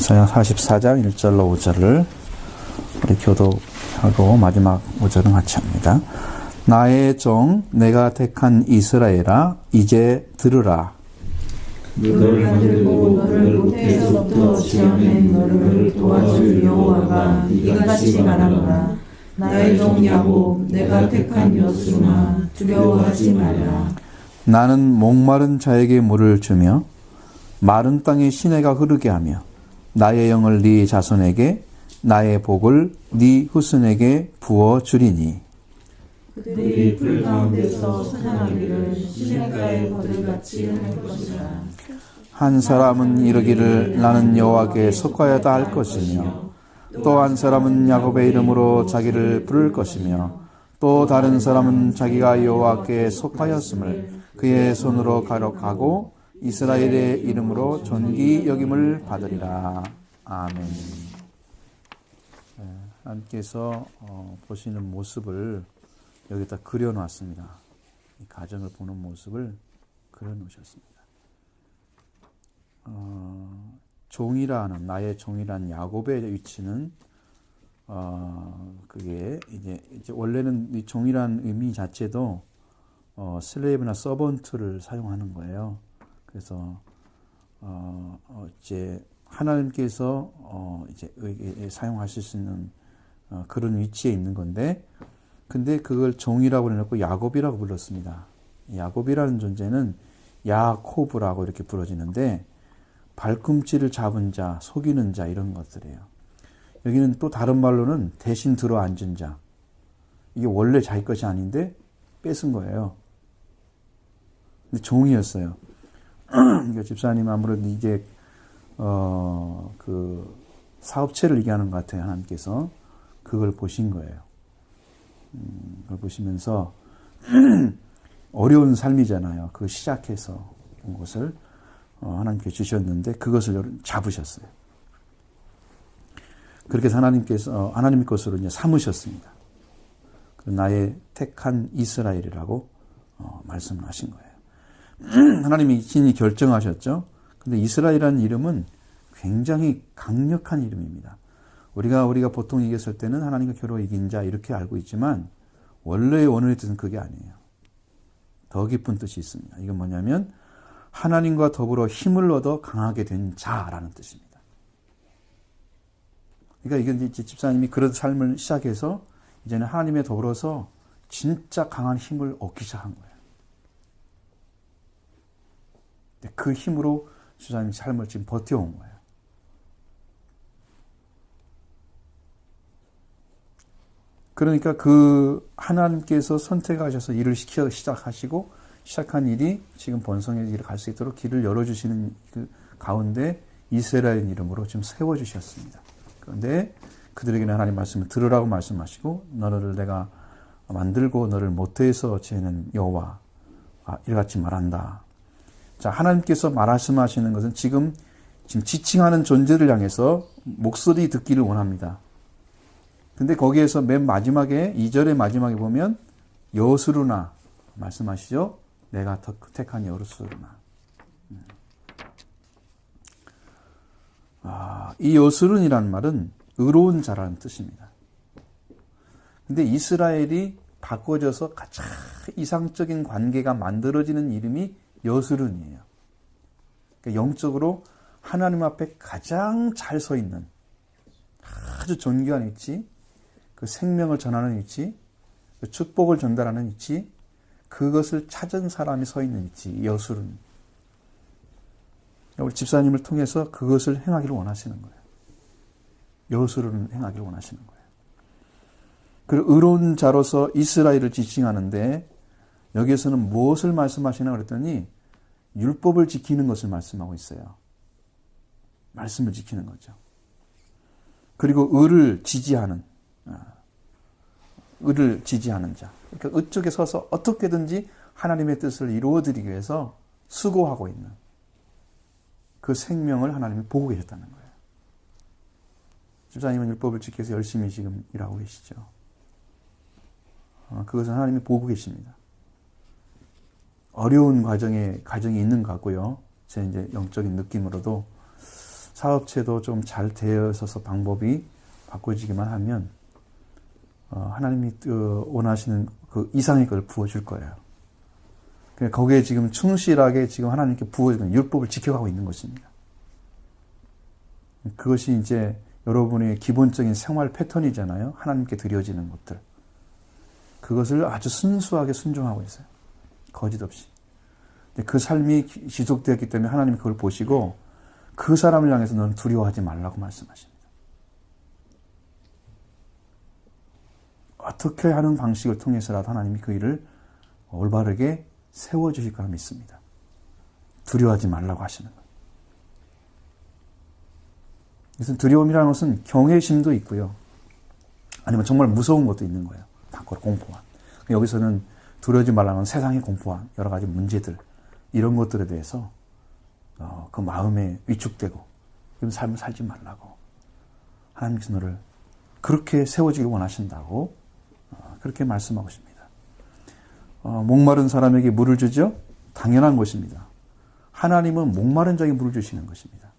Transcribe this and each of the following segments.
이사야 44장 1절로 5절을 우리 교독하고 마지막 5절은 같이 합니다. 나의 종 내가 택한 이스라엘아 이제 들으라. 너를 만들고 너를 모태에서부터 지어낸 너를 도와줄 여호와가 이같이 말하노라. 나의 종 야곱 내가 택한 여수나 두려워하지 말라. 나는 목마른 자에게 물을 주며 마른 땅에 시내가 흐르게 하며 나의 영을 네 자손에게 나의 복을 네 후손에게 부어 주리니. 그들이 풀 가운데서 사냥하기를 시냇가의 거들같이 할 것이라. 한 사람은 이르기를 나는 여호와께 속하여다 할 것이며 또 한 사람은 야곱의 이름으로 자기를 부를 것이며 또 다른 사람은 자기가 여호와께 속하였음을 그의 손으로 가록하고 이스라엘의 이름으로 존귀 여김을 받으리라. 아멘. 하나님께서 보시는 모습을 여기다 그려놨습니다. 이 가정을 보는 모습을 그려놓으셨습니다. 종이라는 나의 종이라는 야곱의 위치는 그게 이제 원래는 이 종이라는 의미 자체도 슬레이브나 서번트를 사용하는 거예요. 그래서 이제 하나님께서 이제 사용하실 수 있는 그런 위치에 있는 건데, 근데 그걸 종이라고 해놓고 야곱이라고 불렀습니다. 야곱이라는 존재는 야코브라고 이렇게 부르지는데 발꿈치를 잡은 자, 속이는 자 이런 것들이에요. 여기는 또 다른 말로는 대신 들어 앉은 자. 이게 원래 자기 것이 아닌데 뺏은 거예요. 근데 종이었어요. 그러니까 집사님 아무래도 이게 그 사업체를 얘기하는 것 같아요. 하나님께서 그걸 보신 거예요. 그걸 보시면서 어려운 삶이잖아요. 그 시작해서 온 것을 하나님께 주셨는데 그것을 잡으셨어요. 그렇게 해서 하나님께서 하나님 것으로 이제 삼으셨습니다. 나의 택한 이스라엘이라고 말씀을 하신 거예요. 하나님이 친히 결정하셨죠. 근데 이스라엘이라는 이름은 굉장히 강력한 이름입니다. 우리가 보통 얘기했을 때는 하나님과 겨루어 이긴 자 이렇게 알고 있지만 원래의 원어의 뜻은 그게 아니에요. 더 깊은 뜻이 있습니다. 이건 뭐냐면 하나님과 더불어 힘을 얻어 강하게 된 자라는 뜻입니다. 그러니까 이게 이제 집사님이 그런 삶을 시작해서 이제는 하나님에 더불어서 진짜 강한 힘을 얻기 시작한 거예요. 그 힘으로 집사님이 삶을 지금 버텨온 거예요. 그러니까 그 하나님께서 선택하셔서 일을 시작한 일이 지금 번성의 길을 갈 수 있도록 길을 열어주시는 그 가운데 이스라엘 이름으로 지금 세워주셨습니다. 그런데 그들에게는 하나님 말씀을 들으라고 말씀하시고 너를 내가 만들고 너를 모태에서 지은 여호와 이같이 말한다. 자, 하나님께서 말씀하시는 것은 지금 지칭하는 존재를 향해서 목소리 듣기를 원합니다. 근데 거기에서 맨 마지막에 2절의 마지막에 보면 여수르나 말씀하시죠. 내가 택한 여수르나. 이 여수른이라는 말은 의로운 자라는 뜻입니다. 근데 이스라엘이 바꿔져서 가장 이상적인 관계가 만들어지는 이름이 여수른이에요. 그러니까 영적으로 하나님 앞에 가장 잘 서 있는 아주 존귀한 위치, 그 생명을 전하는 위치, 그 축복을 전달하는 위치, 그것을 찾은 사람이 서 있는 위치, 여수른. 우리 집사님을 통해서 그것을 행하기를 원하시는 거예요. 여수른 행하기를 원하시는 거예요. 그리고 의로운 자로서 이스라엘을 지칭하는데 여기에서는 무엇을 말씀하시나 그랬더니 율법을 지키는 것을 말씀하고 있어요. 말씀을 지키는 거죠. 그리고 의를 지지하는 자. 그러니까 의쪽에 서서 어떻게든지 하나님의 뜻을 이루어드리기 위해서 수고하고 있는 그 생명을 하나님이 보고 계셨다는 거예요. 집사님은 율법을 지켜서 열심히 지금 일하고 계시죠. 그것은 하나님이 보고 계십니다. 어려운 과정이 있는 것 같고요. 제 이제 영적인 느낌으로도 사업체도 좀 잘 되어 있어서 방법이 바꿔지기만 하면 하나님이 원하시는 그 이상의 걸 부어줄 거예요. 거기에 지금 충실하게 지금 하나님께 부어주는 율법을 지켜가고 있는 것입니다. 그것이 이제 여러분의 기본적인 생활 패턴이잖아요. 하나님께 드려지는 것들. 그것을 아주 순수하게 순종하고 있어요. 거짓 없이. 그 삶이 지속되었기 때문에 하나님이 그걸 보시고 그 사람을 향해서 너는 두려워하지 말라고 말씀하십니다. 어떻게 하는 방식을 통해서라도 하나님이 그 일을 올바르게 세워주실 거라 믿습니다. 두려워하지 말라고 하시는 거예요. 그래서 두려움이라는 것은 경외심도 있고요. 아니면 정말 무서운 것도 있는 거예요. 바꿔 공포한. 여기서는 두려워하지 말라는 세상의 공포한 여러 가지 문제들, 이런 것들에 대해서 그 마음에 위축되고 이런 삶을 살지 말라고 하나님께서 너를 그렇게 세워주길 원하신다고 그렇게 말씀하고 있습니다. 목마른 사람에게 물을 주죠? 당연한 것입니다. 하나님은 목마른 자에게 물을 주시는 것입니다.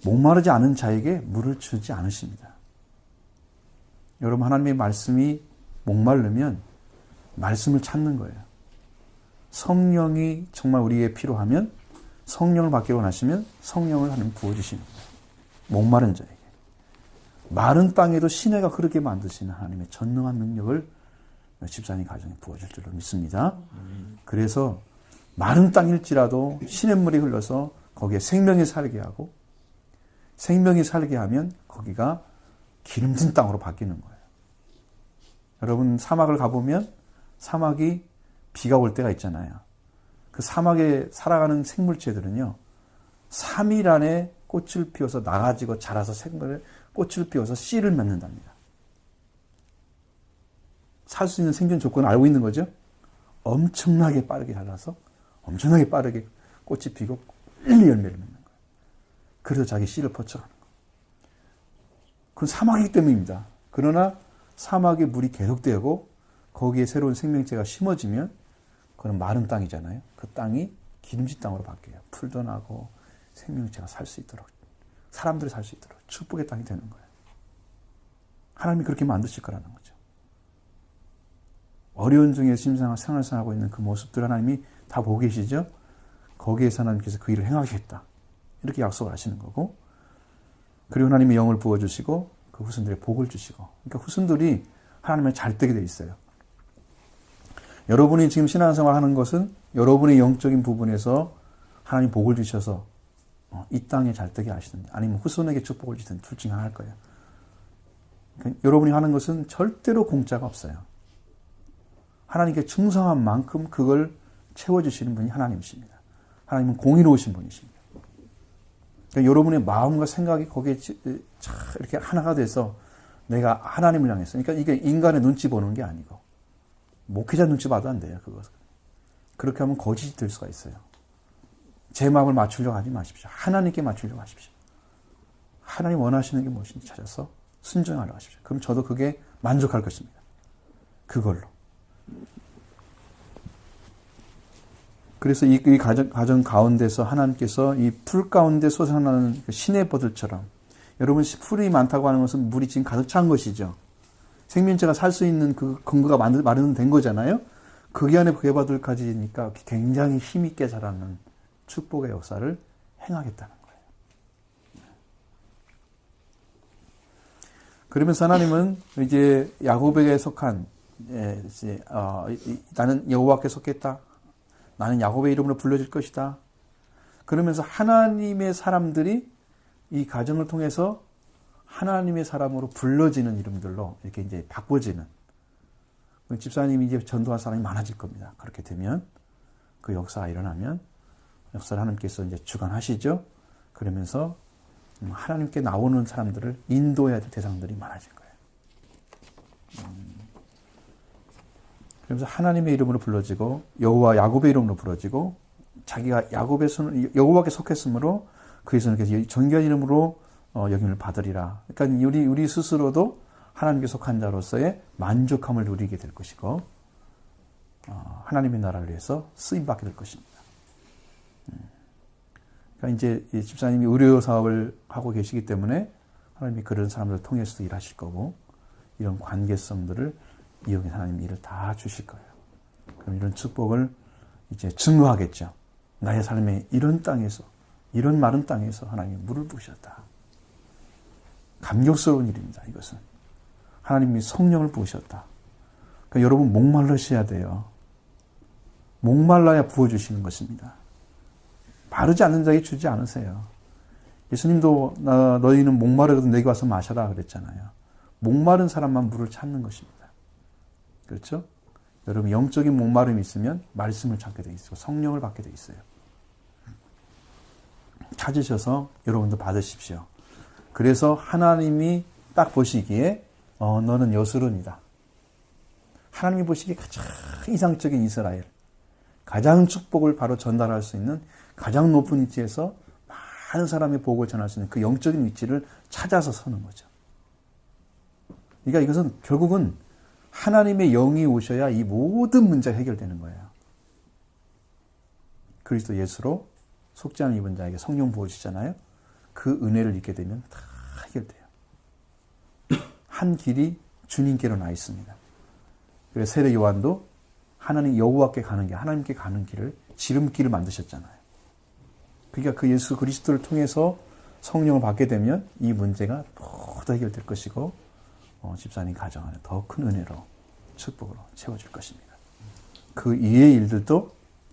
목마르지 않은 자에게 물을 주지 않으십니다. 여러분, 하나님의 말씀이 목마르면 말씀을 찾는 거예요. 성령이 정말 우리에게 필요하면, 성령을 받기 원하시면 성령을 하나님 부어주시는 거예요. 목마른 자에게. 마른 땅에도 시내가 흐르게 만드시는 하나님의 전능한 능력을 집사님 가정에 부어줄 줄로 믿습니다. 그래서 마른 땅일지라도 시냇물이 흘러서 거기에 생명이 살게 하고, 생명이 살게 하면 거기가 기름진 땅으로 바뀌는 거예요. 여러분, 사막을 가보면 사막이 비가 올 때가 있잖아요. 그 사막에 살아가는 생물체들은요, 3일 안에 꽃을 피워서 나가지고 자라서 꽃을 피워서 씨를 맺는답니다. 살 수 있는 생존 조건을 알고 있는 거죠. 엄청나게 빠르게 자라서 엄청나게 빠르게 꽃이 피고 빨리 열매를 맺는 거예요. 그래서 자기 씨를 퍼쳐가는 거예요. 그건 사막이기 때문입니다. 그러나 사막에 물이 계속되고 거기에 새로운 생명체가 심어지면 그건 마른 땅이잖아요. 그 땅이 기름진 땅으로 바뀌어요. 풀도 나고 생명체가 살 수 있도록, 사람들이 살 수 있도록 축복의 땅이 되는 거예요. 하나님이 그렇게 만드실 거라는 거죠. 어려운 중에 생활하고 있는 그 모습들 하나님이 다 보고 계시죠? 거기에서 하나님께서 그 일을 행하시겠다, 이렇게 약속을 하시는 거고, 그리고 하나님의 영을 부어주시고 그 후손들의 복을 주시고, 그러니까 후손들이 하나님의 잘 되게 돼 있어요. 여러분이 지금 신앙생활 하는 것은 여러분의 영적인 부분에서 하나님 복을 주셔서 이 땅에 잘 되게 하시든지 아니면 후손에게 축복을 주든 둘 중에 하나일 거예요. 그러니까 여러분이 하는 것은 절대로 공짜가 없어요. 하나님께 충성한 만큼 그걸 채워주시는 분이 하나님이십니다. 하나님은 공의로우신 분이십니다. 그러니까 여러분의 마음과 생각이 거기에 이렇게 하나가 돼서 내가 하나님을 향해서, 그러니까 이게 인간의 눈치 보는 게 아니고 목회자 눈치 봐도 안 돼요. 그것은. 그렇게 하면 거짓이 될 수가 있어요. 제 마음을 맞추려고 하지 마십시오. 하나님께 맞추려고 하십시오. 하나님 원하시는 게 무엇인지 찾아서 순종하려고 하십시오. 그럼 저도 그게 만족할 것입니다. 그걸로. 그래서 이 가정 가운데서 하나님께서 이 풀 가운데 솟아나는 시냇버들처럼, 여러분, 풀이 많다고 하는 것은 물이 지금 가득 찬 것이죠. 생명체가 살 수 있는 그 근거가 마련된 거잖아요. 거기 안에 개바들까지니까 굉장히 힘있게 자라는 축복의 역사를 행하겠다는 거예요. 그러면서 하나님은 이제 야곱에게 속한, 나는 여호와께 속했다, 나는 야곱의 이름으로 불려질 것이다, 그러면서 하나님의 사람들이 이 가정을 통해서 하나님의 사람으로 불러지는 이름들로 이렇게 이제 바꿔지는, 집사님이 이제 전도할 사람이 많아질 겁니다. 그렇게 되면, 그 역사가 일어나면 역사를 하나님께서 이제 주관하시죠. 그러면서 하나님께 나오는 사람들을 인도해야 될 대상들이 많아질 거예요. 그러면서 하나님의 이름으로 불러지고 여호와 야곱의 이름으로 불러지고, 자기가 여호와께 속했으므로 그의 손에서 존귀한 이름으로 여김을 받으리라. 그러니까 우리 스스로도 하나님께 속한 자로서의 만족함을 누리게 될 것이고, 하나님의 나라를 위해서 쓰임받게 될 것입니다. 그러니까 이제 이 집사님이 의료 사업을 하고 계시기 때문에 하나님이 그런 사람들을 통해서도 일하실 거고 이런 관계성들을 이용해서 하나님이 일을 다 주실 거예요. 그럼 이런 축복을 이제 증거하겠죠. 나의 삶에 이런 땅에서 이런 마른 땅에서 하나님이 물을 부으셨다. 감격스러운 일입니다. 이것은 하나님이 성령을 부으셨다. 그러니까 여러분 목말라셔야 돼요. 목말라야 부어주시는 것입니다. 바르지 않는 자에게 주지 않으세요. 예수님도 너희는 목마르거든 내게 와서 마셔라 그랬잖아요. 목마른 사람만 물을 찾는 것입니다. 그렇죠? 여러분 영적인 목마름이 있으면 말씀을 찾게 돼 있고 성령을 받게 돼 있어요. 찾으셔서 여러분도 받으십시오. 그래서 하나님이 딱 보시기에 너는 여스론이다. 하나님이 보시기에 가장 이상적인 이스라엘, 가장 축복을 바로 전달할 수 있는 가장 높은 위치에서 많은 사람의 복을 전할 수 있는 그 영적인 위치를 찾아서 서는 거죠. 그러니까 이것은 결국은 하나님의 영이 오셔야 이 모든 문제가 해결되는 거예요. 그리스도 예수로 속죄함 입은 자에게 성령 부어주시잖아요. 그 은혜를 입게 되면 다 해결돼요. 한 길이 주님께로 나 있습니다. 그래서 세례 요한도 하나님 여호와께 가는 길, 하나님께 가는 길을 지름길을 만드셨잖아요. 그러니까 그 예수 그리스도를 통해서 성령을 받게 되면 이 문제가 모두 해결될 것이고 집사님 가정 안에 더 큰 은혜로 축복으로 채워질 것입니다. 그 이외의 일들도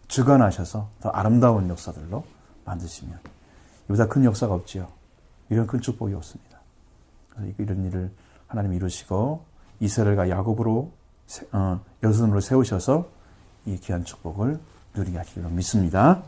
주관하셔서 더 아름다운 역사들로 만드시면 이보다 큰 역사가 없지요. 이런 큰 축복이 없습니다. 그래서 이런 일을 하나님이 이루시고 이스라엘과 야곱으로 여선으로 세우셔서 이 귀한 축복을 누리게 하시리라 믿습니다.